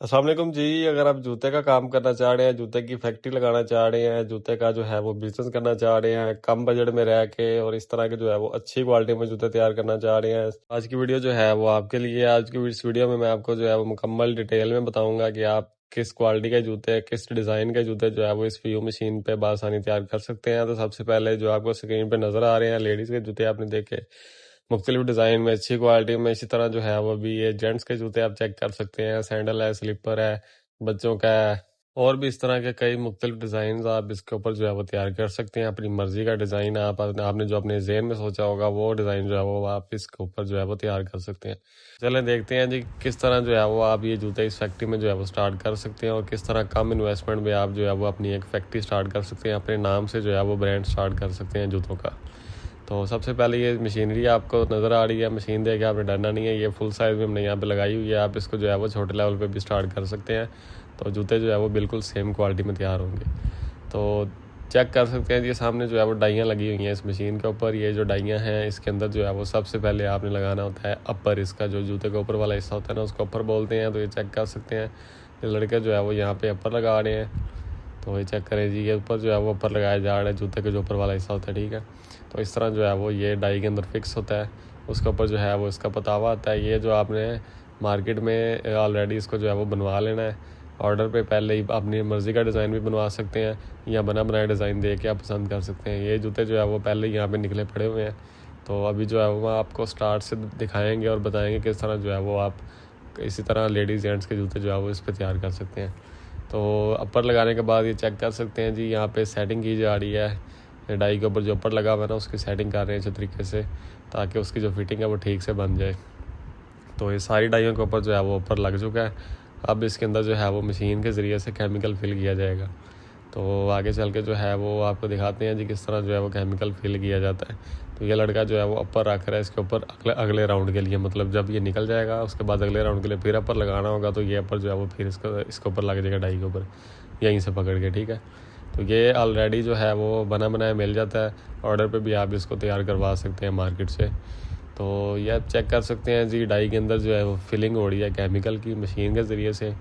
अस्सलाम वालेकुम जी। अगर आप जूते का काम करना चाह रहे हैं, जूते की फैक्ट्री लगाना चाह रहे हैं, जूते का जो है वो बिजनेस करना चाह रहे हैं, कम बजट में रह के और इस तरह के जो है वो अच्छी क्वालिटी में जूते तैयार करना चाह रहे हैं, आज की वीडियो जो है वो आपके लिए। आज की इस वीडियो में मैं आपको जो है वो मुकम्मल डिटेल में बताऊंगा कि आप किस क्वालिटी के जूते, किस डिज़ाइन के जूते जो है वो इस व्यू मशीन पे बासानी तैयार कर सकते हैं। तो सबसे पहले जो आपको स्क्रीन पे नज़र आ रहे हैं लेडीज़ के जूते आपने देखे मुख्तलिफ डिज़ाइन में, अच्छी क्वालिटी में। इसी तरह जो है वो भी ये जेंट्स के जूते आप चेक कर सकते हैं, सैंडल है, स्लीपर है, बच्चों का है, और भी इस तरह के कई मुख्तलिफ डिज़ाइन आप इसके ऊपर जो है वो तैयार कर सकते हैं। अपनी मर्जी का डिज़ाइन आपने जो अपने जहन में सोचा होगा वो डिज़ाइन जो है वो आप इसके ऊपर जो है वो तैयार कर सकते हैं। चलें देखते हैं जी किस तरह जो है वो आप ये जूते इस फैक्ट्री में जो है वो स्टार्ट कर सकते हैं और किस तरह कम इन्वेस्टमेंट में आप जो है वो अपनी एक फैक्ट्री स्टार्ट कर सकते हैं, अपने नाम से जो है वो ब्रांड स्टार्ट कर सकते हैं जूतों का। तो सबसे पहले ये मशीनरी आपको नज़र आ रही है, मशीन देख के आपने डरना नहीं है, ये फुल साइज़ में हमने यहाँ पे लगाई हुई है। आप इसको जो है वो छोटे लेवल पे भी स्टार्ट कर सकते हैं, तो जूते जो है वो बिल्कुल सेम क्वालिटी में तैयार होंगे। तो चेक कर सकते हैं, ये सामने जो है वो डाइयाँ लगी हुई हैं इस मशीन के ऊपर। ये जो डाइयाँ हैं इसके अंदर जो है वो सबसे पहले आपने लगाना होता है अपर, इसका जो जूते के ऊपर वाला हिस्सा होता है ना उसको अपर बोलते हैं। तो ये चेक कर सकते हैं, ये लड़के जो है वो यहाँ पे अपर लगा रहे हैं। तो ये चेक करें जी, ये ऊपर जो है वो ऊपर लगाया जा रहा है जूते के जो ऊपर वाला हिस्सा होता है, ठीक है। तो इस तरह जो है वो ये डाई के अंदर फिक्स होता है, उसके ऊपर जो है वो इसका पतावा आता है। ये जो आपने मार्केट में ऑलरेडी इसको जो है वो बनवा लेना है ऑर्डर पे, पहले ही अपनी मर्ज़ी का डिज़ाइन भी बनवा सकते हैं या बना बनाया डिज़ाइन दे के आप पसंद कर सकते हैं। ये जूते जो है वो पहले ही यहाँ पे निकले पड़े हुए हैं। तो अभी जो है वो आपको स्टार्ट से दिखाएंगे और बताएंगे किस तरह जो है वो आप इसी तरह लेडीज़ जेंट्स के जूते जो है वो इस पर तैयार कर सकते हैं। तो अपर लगाने के बाद ये चेक कर सकते हैं जी, यहाँ पे सेटिंग की जा रही है, डाई के ऊपर जो अपर लगा हुआ है ना उसकी सेटिंग कर रहे हैं अच्छे तरीके से, ताकि उसकी जो फिटिंग है वो ठीक से बन जाए। तो ये सारी डाइयों के ऊपर जो है वो ऊपर लग चुका है। अब इसके अंदर जो है वो मशीन के ज़रिए से केमिकल फिल किया जाएगा। तो आगे चल के जो है वो आपको दिखाते हैं जी किस तरह जो है वो केमिकल फिल किया जाता है। तो ये लड़का जो है वो अपर रख रहा है इसके ऊपर अगले राउंड के लिए, मतलब जब ये निकल जाएगा उसके बाद अगले राउंड के लिए फिर अपर लगाना होगा। तो ये अपर जो है वो फिर इसके ऊपर लग जाएगा डाई के ऊपर, यहीं से पकड़ के, ठीक है। तो ये ऑलरेडी जो है वो बना बनाया मिल जाता है, ऑर्डर पे भी आप इसको तैयार करवा सकते हैं मार्केट से। तो ये आप चेक कर सकते हैं जी, डाई के अंदर जो है वो फिलिंग हो रही है केमिकल की मशीन के ज़रिए से,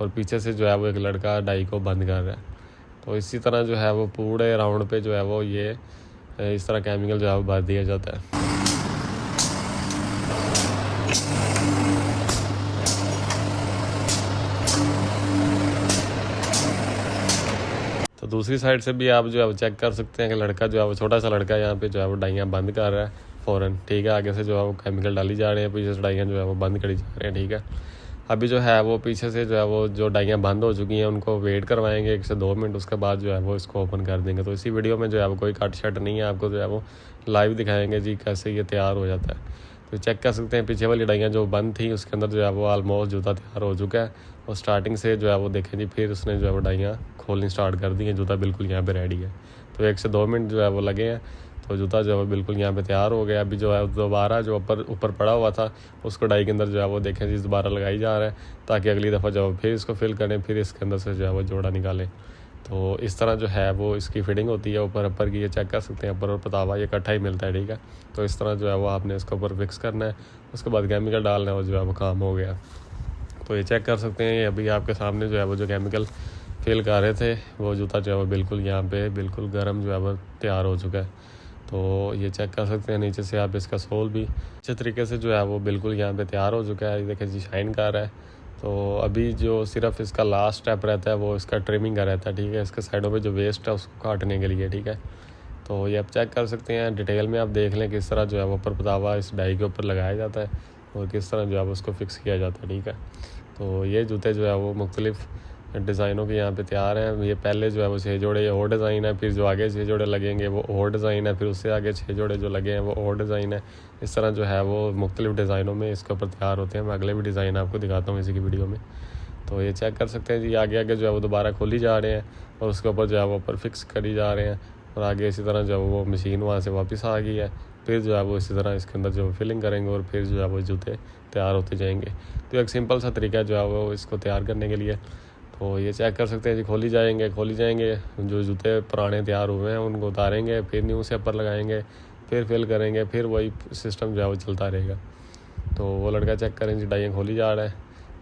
और पीछे से जो है वो एक लड़का डाई को बंद कर रहा है। तो इसी तरह जो है वो पूरे राउंड पे जो है वो ये इस तरह केमिकल जो है वो भर दिया जाता है। तो दूसरी साइड से भी आप जो है वो चेक कर सकते हैं कि लड़का जो है वो छोटा सा लड़का यहाँ पे जो है वो डाइयाँ बंद कर रहा है फ़ौरन, ठीक है। आगे से जो है वो केमिकल डाली जा रहे हैं, पीछे से डाइयाँ जो है वो बंद करी जा रहे हैं, ठीक है। अभी जो है वो पीछे से जो है वो जो डाइयाँ बंद हो चुकी हैं उनको वेट करवाएंगे 1 से 2 मिनट, उसके बाद जो है वो इसको ओपन कर देंगे। तो इसी वीडियो में जो है वो कोई कट शट नहीं है, आपको जो है वो लाइव दिखाएंगे जी कैसे ये तैयार हो जाता है। तो चेक कर सकते हैं पीछे वाली डाइयाँ जो बंद थी उसके अंदर जो है वो ऑलमोस्ट जूता तैयार हो चुका है। और स्टार्टिंग से जो है वो देखें जी, फिर उसने जो है वो डाइयाँ खोलनी स्टार्ट कर दी हैं, जूता बिल्कुल यहाँ पे रेडी है। तो 1 से 2 मिनट जो है वो लगे हैं, तो जूता जो है वो बिल्कुल यहाँ पे तैयार हो गया। अभी जो है दोबारा जो ऊपर पड़ा हुआ था उसको डाई के अंदर जो है वो देखें जी दोबारा लगाई जा रहा है, ताकि अगली दफ़ा जो फिर इसको फिल करें, फिर इसके अंदर से जो है वो जोड़ा निकालें। तो इस तरह जो है वो इसकी फिटिंग होती है ऊपर अपर की, ये चेक कर सकते हैं, अपर और पतावा ये इकट्ठा ही मिलता है, ठीक है। तो इस तरह जो है वो आपने इसके ऊपर फिक्स करना है, उसके बाद केमिकल डालना है और जो है वो काम हो गया। तो ये चेक कर सकते हैं, ये अभी आपके सामने जो है वो जो केमिकल फिल कर रहे थे वो जूता जो है वो बिल्कुल यहाँ पे बिल्कुल गर्म जो है वो तैयार हो चुका है। तो ये चेक कर सकते हैं नीचे से आप इसका सोल भी अच्छे तरीके से जो है वो बिल्कुल यहाँ पे तैयार हो चुका है, ये देखें जी शाइन कर रहा है। तो अभी जो सिर्फ इसका लास्ट स्टेप रहता है वो इसका ट्रिमिंग का रहता है, ठीक है, इसके साइडों पे जो वेस्ट है उसको काटने के लिए, ठीक है। तो ये आप चेक कर सकते हैं, डिटेल में आप देख लें किस तरह जो है वो ऊपर पतावा इस डाई के ऊपर लगाया जाता है और किस तरह जो है वो उसको फिक्स किया जाता है, ठीक है। तो ये जूते जो है वो मुख्तलिफ़ डिज़ाइनों के यहाँ पे तैयार हैं। ये पहले जो है वो 6 जोड़े और डिज़ाइन है, फिर जो आगे 6 जोड़े लगेंगे वो और डिज़ाइन है, फिर उससे आगे 6 जोड़े जो लगे हैं वो और डिज़ाइन है। इस तरह जो है वो मुख्तलिफ़ डिज़ाइनों में इसके ऊपर तैयार होते हैं। मैं अगले भी डिज़ाइन आपको दिखाता हूँ इसी की वीडियो में। तो ये चेक कर सकते हैं जी, आगे आगे जो है वो दोबारा खोली जा रहे हैं और उसके ऊपर जो है वो ऊपर फिक्स करी जा रहे हैं, और आगे इसी तरह जो है वो मशीन वहाँ से वापस आ गई है, फिर जो है वो इसी तरह इसके अंदर जो फिलिंग करेंगे और फिर जो है वो जूते तैयार होते जाएंगे। तो एक सिंपल सा तरीका जो है वो इसको तैयार करने के लिए। तो ये चेक कर सकते हैं जी, खोली जाएंगे जो जूते पुराने तैयार हुए हैं उनको उतारेंगे, फिर न्यू से अपर लगाएंगे, फिर फिल करेंगे, फिर वही सिस्टम जो है वो चलता रहेगा। तो वो लड़का चेक करें जी, डाइयाँ खोली जा रहा है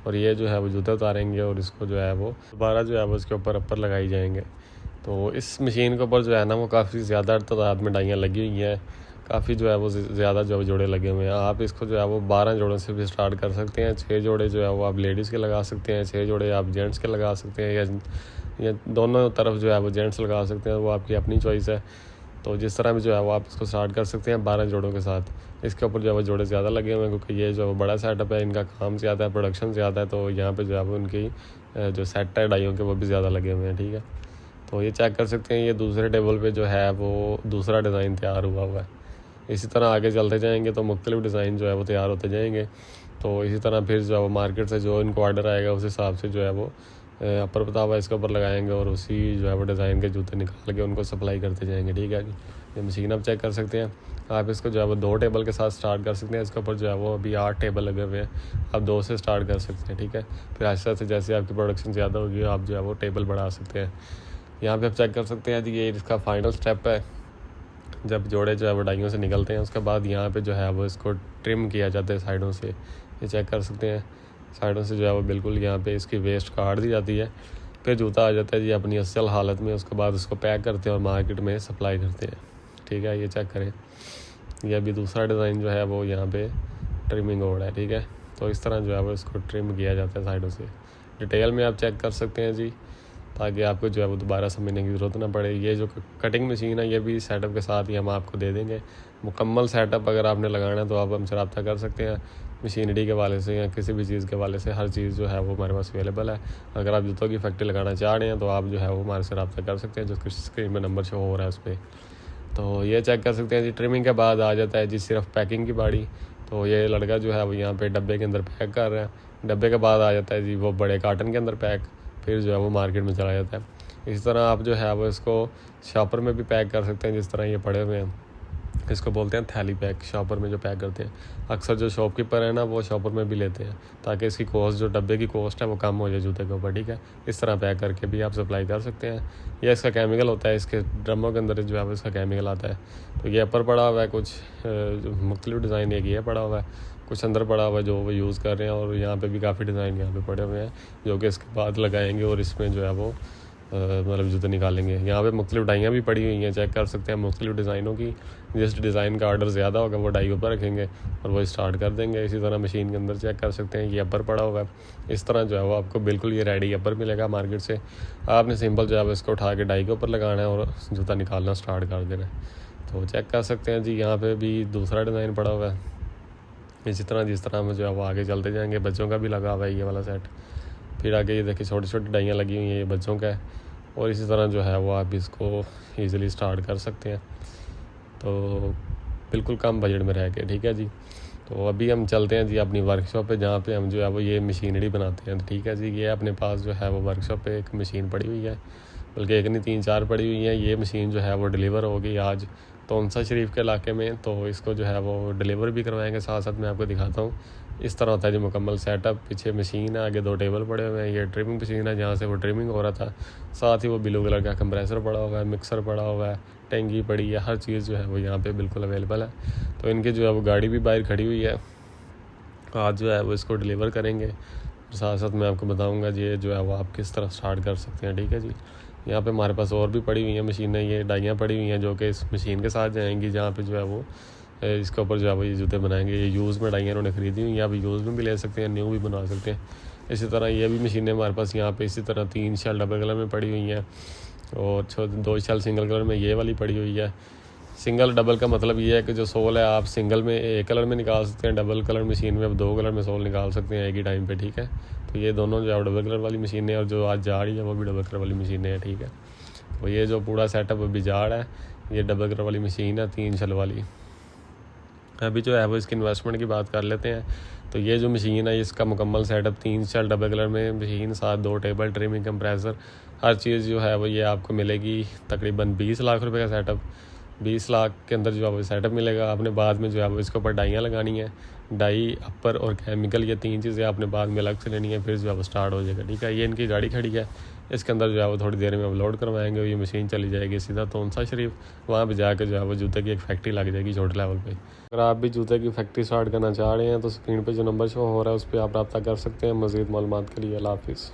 और ये जो है वो जूते उतारेंगे और इसको जो है वो दोबारा जो है वो इसके ऊपर अपर लगाई जाएंगे। तो इस मशीन के ऊपर जो है ना वो काफ़ी ज़्यादा तादाद में डाइयाँ लगी हुई हैं, काफ़ी जो है वो ज़्यादा जो जोड़े लगे हुए हैं। आप इसको जो है वो 12 जोड़ों से भी स्टार्ट कर सकते हैं। 6 जोड़े जो है वो आप लेडीज़ के लगा सकते हैं, 6 जोड़े आप जेंट्स के लगा सकते हैं, या दोनों तरफ जो है वो जेंट्स लगा सकते हैं, वो आपकी अपनी चॉइस है। तो जिस तरह भी जो है वो आप इसको स्टार्ट कर सकते हैं 12 जोड़ों के साथ। इसके ऊपर जो है वो जोड़े ज़्यादा लगे हुए हैं क्योंकि ये जो बड़ा सेटअप है, इनका काम ज़्यादा है, प्रोडक्शन ज़्यादा है, तो यहाँ पे जो है वो उनकी जो सेट है डाइयों के वो भी ज़्यादा लगे हुए हैं। ठीक है, तो ये चेक कर सकते हैं, ये दूसरे टेबल पे जो है वो दूसरा डिज़ाइन तैयार हुआ है। इसी तरह आगे चलते जाएंगे तो मुख्तलिफ डिज़ाइन जो है वो तैयार होते जाएंगे। तो इसी तरह फिर जो है वो मार्केट से जो इनको ऑर्डर आएगा उस हिसाब से जो है वो अपर पतावा इसके ऊपर लगाएंगे और उसी जो है वो डिज़ाइन के जूते निकाल के उनको सप्लाई करते जाएंगे। ठीक है जी, ये मशीन आप चेक कर सकते हैं। आप इसको जो है वो 2 टेबल के साथ स्टार्ट कर सकते हैं। इसके ऊपर जो है वो अभी 8 टेबल लगे हुए हैं, आप 2 से स्टार्ट कर सकते हैं। ठीक है, फिर आहिस्ता से जैसे आपकी प्रोडक्शन ज़्यादा होगी आप जो है वो टेबल बढ़ा सकते हैं। यहाँ पे आप चेक कर सकते हैं जी, ये इसका फाइनल स्टेप है। जब जोड़े जो है वो डाइयों से निकलते हैं उसके बाद यहाँ पे जो है वो इसको ट्रिम किया जाता है साइडों से। ये चेक कर सकते हैं, साइडों से जो है वो बिल्कुल यहाँ पे इसकी वेस्ट काट दी जाती है। फिर जूता आ जाता है जी अपनी असल हालत में। उसके बाद उसको पैक करते हैं और मार्केट में सप्लाई करते हैं। ठीक है, ये चेक करें, ये अभी दूसरा डिज़ाइन जो है वो यहाँ पे ट्रिमिंग हो रहा है। ठीक है, तो इस तरह जो है वो इसको ट्रिम किया जाता है साइडों से। डिटेल में आप चेक कर सकते हैं जी, ताकि आपको जो है वो दोबारा समझने की ज़रूरत ना पड़े। ये जो कटिंग मशीन है ये भी सेटअप के साथ ही हम आपको दे देंगे। मुकम्मल सेटअप अगर आपने लगाना है तो आप हमसे रब्ता कर सकते हैं। मशीनरी के वाले से या किसी भी चीज़ के वाले से हर चीज़ जो है वो हमारे पास अवेलेबल है। अगर आप जूतों की फैक्ट्री लगाना चाह रहे हैं तो आप जो है वो हमारे से रब्ता कर सकते हैं, जो स्क्रीन में नंबर शो हो रहा है उस पर। तो ये चेक कर सकते हैं जी। ट्रिमिंग के बाद आ जाता है जी सिर्फ पैकिंग की बारी। तो ये लड़का जो है वो यहाँ पे डब्बे के अंदर पैक कर रहा है। डब्बे के बाद आ जाता है जी वो बड़े कार्टन के अंदर पैक, फिर जो है वो मार्केट में चला जाता है। इस तरह आप जो है वो इसको शॉपर में भी पैक कर सकते हैं, जिस तरह ये पड़े हुए हैं। इसको बोलते हैं थैली पैक, शॉपर में जो पैक करते हैं। अक्सर जो शॉपकीपर है ना वो शॉपर में भी लेते हैं, ताकि इसकी कॉस्ट, जो डब्बे की कॉस्ट है वो कम हो जाए जूते के ऊपर। ठीक है, इस तरह पैक करके भी आप सप्लाई कर सकते हैं। यह इसका केमिकल होता है, इसके ड्रमों के अंदर जो है वो इसका केमिकल आता है। तो ये अपर पड़ा हुआ है, कुछ मुख्तलिफ डिज़ाइन एक ये पड़ा हुआ है, कुछ अंदर पड़ा हुआ है जो वो यूज़ कर रहे हैं, और यहाँ पे भी काफ़ी डिज़ाइन यहाँ पे पड़े हुए हैं जो कि इसके बाद लगाएंगे और इसमें जो है वो मतलब जूते निकालेंगे। यहाँ पे मुख्तलिफ डाइयाँ भी पड़ी हुई हैं, चेक कर सकते हैं मुख्तलिफ डिज़ाइनों की। जिस डिज़ाइन का ऑर्डर ज़्यादा होगा वो डाई ऊपर रखेंगे और वो स्टार्ट कर देंगे। इसी तरह मशीन के अंदर चेक कर सकते हैं ये अपर पड़ा हुआ है। इस तरह जो है वो आपको बिल्कुल ये रेडी अपर मिलेगा मार्केट से। आपने सिंपल जो है वो इसको उठा के डाई के ऊपर लगाना है और जूता निकालना स्टार्ट कर देना है। तो चेक कर सकते हैं जी, यहाँ पर भी दूसरा डिज़ाइन पड़ा हुआ है। इसी तरह जिस तरह में जो है वो आगे चलते जाएंगे। बच्चों का भी लगा हुआ है ये वाला सेट। फिर आगे ये देखिए छोटी छोटी डाइयाँ लगी हुई हैं, ये बच्चों का है। और इसी तरह जो है वो आप इसको ईज़िली स्टार्ट कर सकते हैं, तो बिल्कुल कम बजट में रह के। ठीक है जी, तो अभी हम चलते हैं जी अपनी वर्कशॉप पे, जहाँ पे हम जो है वो ये मशीनरी बनाते हैं। ठीक है जी, ये अपने पास जो है वो वर्कशॉप पे एक मशीन पड़ी हुई है, बल्कि एक नहीं 3-4 पड़ी हुई है। ये मशीन जो है वो डिलीवर होगी आज तोनसा शरीफ के इलाके में, तो इसको जो है वो डिलीवर भी करवाएंगे। साथ साथ मैं आपको दिखाता हूँ इस तरह होता है जी मुकम्मल सेटअप। पीछे मशीन है, आगे 2 टेबल पड़े हुए हैं। ये ट्रिमिंग मशीन है जहाँ से वो ट्रिमिंग हो रहा था। साथ ही वो ब्लू कलर का कंप्रेसर पड़ा हुआ है, मिक्सर पड़ा हुआ है, टेंगी पड़ी है, हर चीज़ जो है वो यहाँ पे बिल्कुल अवेलेबल है। तो इनकी जो है वो गाड़ी भी बाहर खड़ी हुई है, आज जो है वो इसको डिलीवर करेंगे। साथ साथ मैं आपको बताऊँगा जी ये जो है वो आप किस तरह स्टार्ट कर सकते हैं। ठीक है जी, यहाँ पे हमारे पास और भी पड़ी हुई हैं मशीनें, ये डाइयाँ पड़ी हुई हैं जो कि इस मशीन के साथ जाएंगी, जहाँ पे जो है वो इसके ऊपर जो है वो ये जूते बनाएंगे। ये यूज़ में डाइयाँ उन्होंने ख़रीदी हुई हैं, आप यूज़ में भी ले सकते हैं, न्यू भी बना सकते हैं। इसी तरह ये भी मशीनें हमारे पास यहाँ पे इसी तरह 3 शेल डबल कलर में पड़ी हुई हैं और 2 शेल सिंगल कलर में ये वाली पड़ी हुई है। सिंगल डबल का मतलब ये है कि जो सोल है आप सिंगल में एक कलर में निकाल सकते हैं, डबल कलर मशीन में आप 2 कलर में सोल निकाल सकते हैं एक ही टाइम पे। ठीक है, तो ये दोनों जो है डबल कलर वाली मशीनें और जो आज जा रही है वो भी डबल कलर वाली मशीनें हैं। ठीक है, तो ये जो पूरा सेटअप अभी जा रहा है ये डबल कलर वाली मशीन है 3 शेल वाली। अभी जो है वो इसकी इन्वेस्टमेंट की बात कर लेते हैं। तो ये जो मशीन है इसका मुकम्मल सेटअप 3 शेल डबल कलर में मशीन, साथ 2 टेबल, ट्रिमिंग, कंप्रेसर, हर चीज़ जो है वो ये आपको मिलेगी तकरीबन 20 लाख रुपए का सेटअप। 20 लाख के अंदर जो है वो सेटअप मिलेगा। आपने बाद में जो है वो इसके ऊपर डाइयाँ लगानी है, डाई, अपर और केमिकल, ये 3 चीज़ें आपने बाद में अलग से लेनी है, फिर जो है वो स्टार्ट हो जाएगा। ठीक है, ये इनकी गाड़ी खड़ी है, इसके अंदर जो है वो थोड़ी देर में अपलोड करवाएंगे, ये मशीन चली जाएगी सीधा तोनसा शरीफ, वहाँ पे जाकर जो है वो जूते की एक फैक्ट्री लग जाएगी छोटे लेवल पे। अगर आप भी जूते की फैक्ट्री स्टार्ट करना चाह रहे हैं तो स्क्रीन पे जो नंबर शो हो रहा है उस पर आप रब्ता कर सकते हैं मज़ीद मालूमात के लिए। अल्लाह हाफिज़।